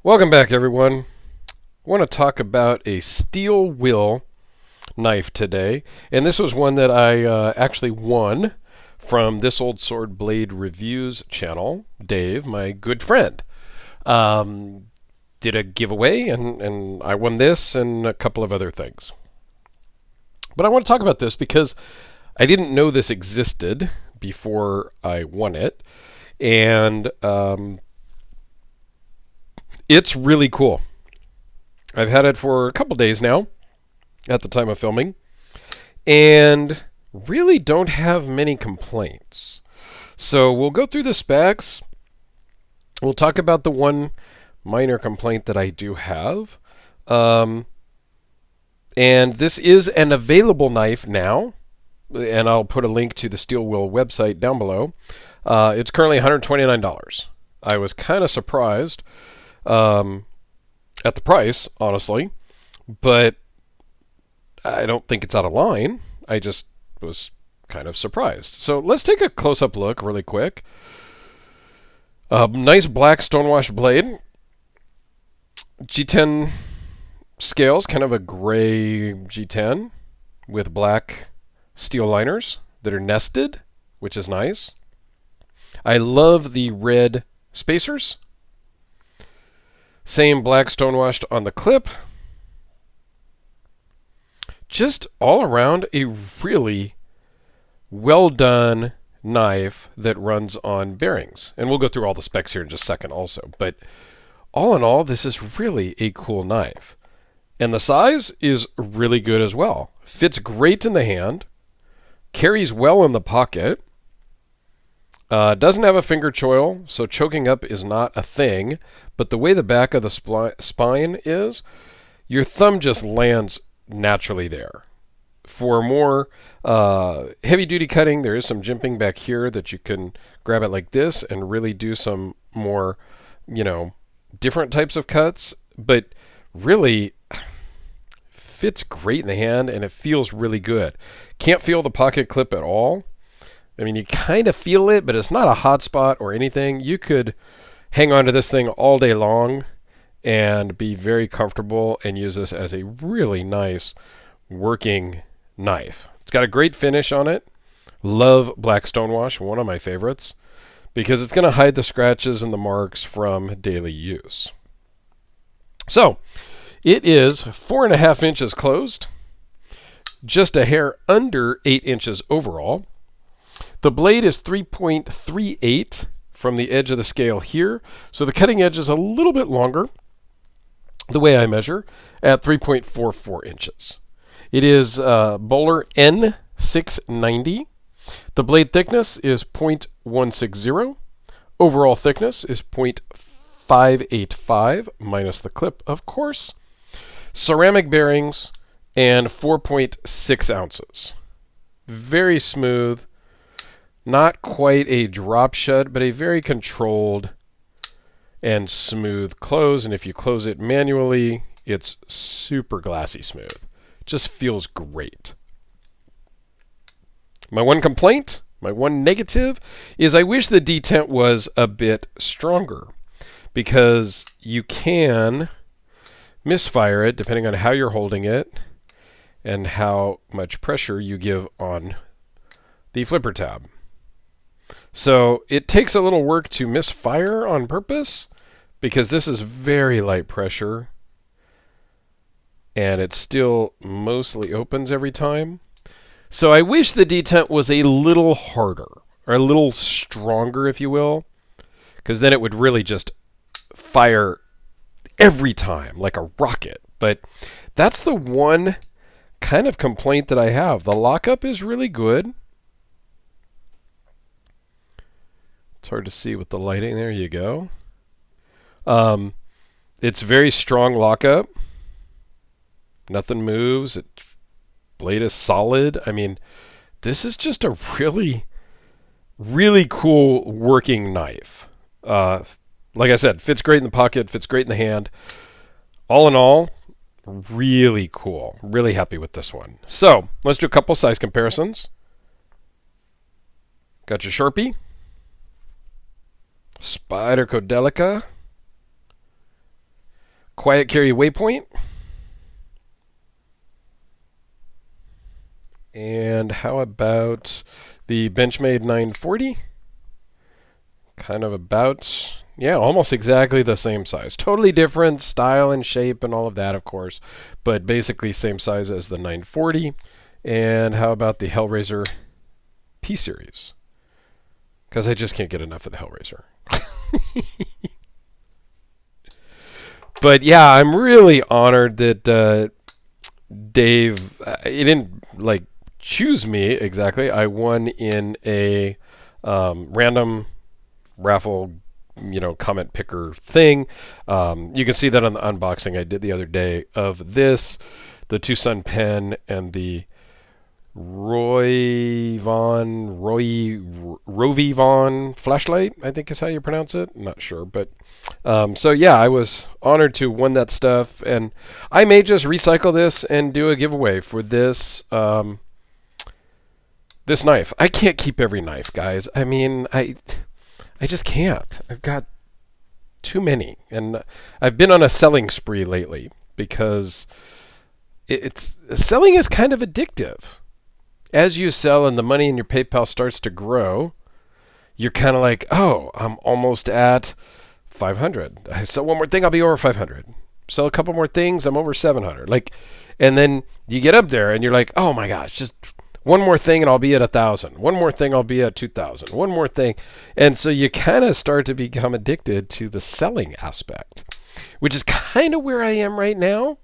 Welcome back, everyone. I want to talk about a steel will knife today, and this was one that I actually won from This Old Sword Blade Reviews channel. Dave, my good friend, did a giveaway, and I won this and a couple of other things. But I want to talk about this because I didn't know this existed before I won it, and it's really cool. I've had it for a couple days now at the time of filming, and really don't have many complaints. So we'll go through the specs. We'll talk about the one minor complaint that I do have. And this is an available knife now, and I'll put a link to the Steel Will website down below. It's currently $129. I was kind of surprised at the price, honestly, but I don't think it's out of line. I just was kind of surprised. So let's take a close-up look really quick. Nice black stonewashed blade. G10 scales, kind of a gray G10 with black steel liners that are nested, which is nice. I love the red spacers. Same black stonewashed on the clip. Just all around a really well done knife that runs on bearings. And we'll go through all the specs here in just a second also. But all in all, this is really a cool knife. And the size is really good as well. Fits great in the hand. Carries well in the pocket. Doesn't have a finger choil, so choking up is not a thing. But the way the back of the spine is, your thumb just lands naturally there. For more heavy-duty cutting, there is some jimping back here that you can grab it like this and really do some more, different types of cuts. But really, fits great in the hand, and it feels really good. Can't feel the pocket clip at all. I mean, you kind of feel it, but it's not a hot spot or anything. You could hang on to this thing all day long and be very comfortable and use this as a really nice working knife. It's got a great finish on it. Love black stonewash, one of my favorites, because it's going to hide the scratches and the marks from daily use. So, it is 4.5 inches closed, just a hair under 8 inches overall. The blade is 3.38 from the edge of the scale here, so the cutting edge is a little bit longer, the way I measure, at 3.44 inches. It is Bowler N690. The blade thickness is 0.160. Overall thickness is 0.585, minus the clip, of course. Ceramic bearings, and 4.6 ounces. Very smooth. Not quite a drop shut, but a very controlled and smooth close. And if you close it manually, it's super glassy smooth. Just feels great. My one complaint, my one negative, is I wish the detent was a bit stronger, because you can misfire it depending on how you're holding it and how much pressure you give on the flipper tab. So it takes a little work to misfire on purpose, because this is very light pressure and it still mostly opens every time. So I wish the detent was a little harder, or a little stronger, if you will, because then it would really just fire every time like a rocket. But that's the one kind of complaint that I have. The lockup is really good. It's hard to see with the lighting. There you go. It's very strong lockup. Nothing moves. Blade is solid. I mean, this is just a really, really cool working knife. Like I said, fits great in the pocket, fits great in the hand. All in all, really cool. Really happy with this one. So, let's do a couple size comparisons. Got your Sharpie, Spider Codelica, Quiet Carry Waypoint. And how about the Benchmade 940? Kind of about, yeah, almost exactly the same size. Totally different style and shape and all of that, of course, but basically same size as the 940. And how about the Hellraiser P-Series? Because I just can't get enough of the Hellraiser. But yeah, I'm really honored that Dave, he didn't like choose me exactly. I won in a random raffle, comment picker thing. You can see that on the unboxing I did the other day of this, the Tucson pen, and the Roy Vaughn flashlight, I think is how you pronounce it. I'm not sure, but so yeah, I was honored to win that stuff, and I may just recycle this and do a giveaway for this this knife. I can't keep every knife, guys. I mean, I just can't. I've got too many, and I've been on a selling spree lately because selling is kind of addictive. As you sell and the money in your PayPal starts to grow, you're kind of like, oh, I'm almost at 500. I sell one more thing, I'll be over 500. Sell a couple more things, I'm over 700. And then you get up there and you're like, oh my gosh, just one more thing and I'll be at 1,000. One more thing, I'll be at 2,000. One more thing. And so you kind of start to become addicted to the selling aspect, which is kind of where I am right now.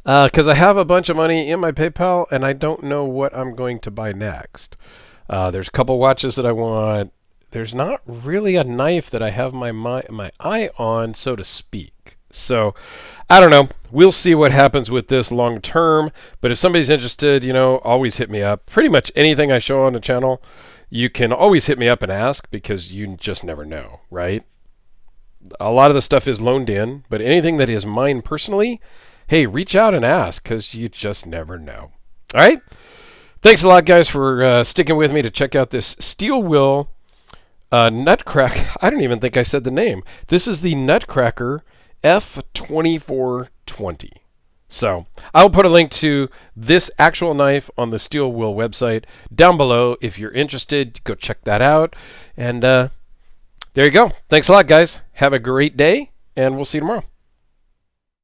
Because I have a bunch of money in my PayPal and I don't know what I'm going to buy next. There's a couple watches that I want. There's not really a knife that I have my eye on, so to speak. So I don't know. We'll see what happens with this long term. But if somebody's interested, always hit me up. Pretty much anything I show on the channel, you can always hit me up and ask, because you just never know, right? A lot of the stuff is loaned in, but anything that is mine personally, hey, reach out and ask, because you just never know. All right? Thanks a lot, guys, for sticking with me to check out this steel wheel Nutcracker. I don't even think I said the name. This is the Nutcracker F24-20. So I'll put a link to this actual knife on the Steel Wheel website down below. If you're interested, go check that out. And there you go. Thanks a lot, guys. Have a great day, and we'll see you tomorrow.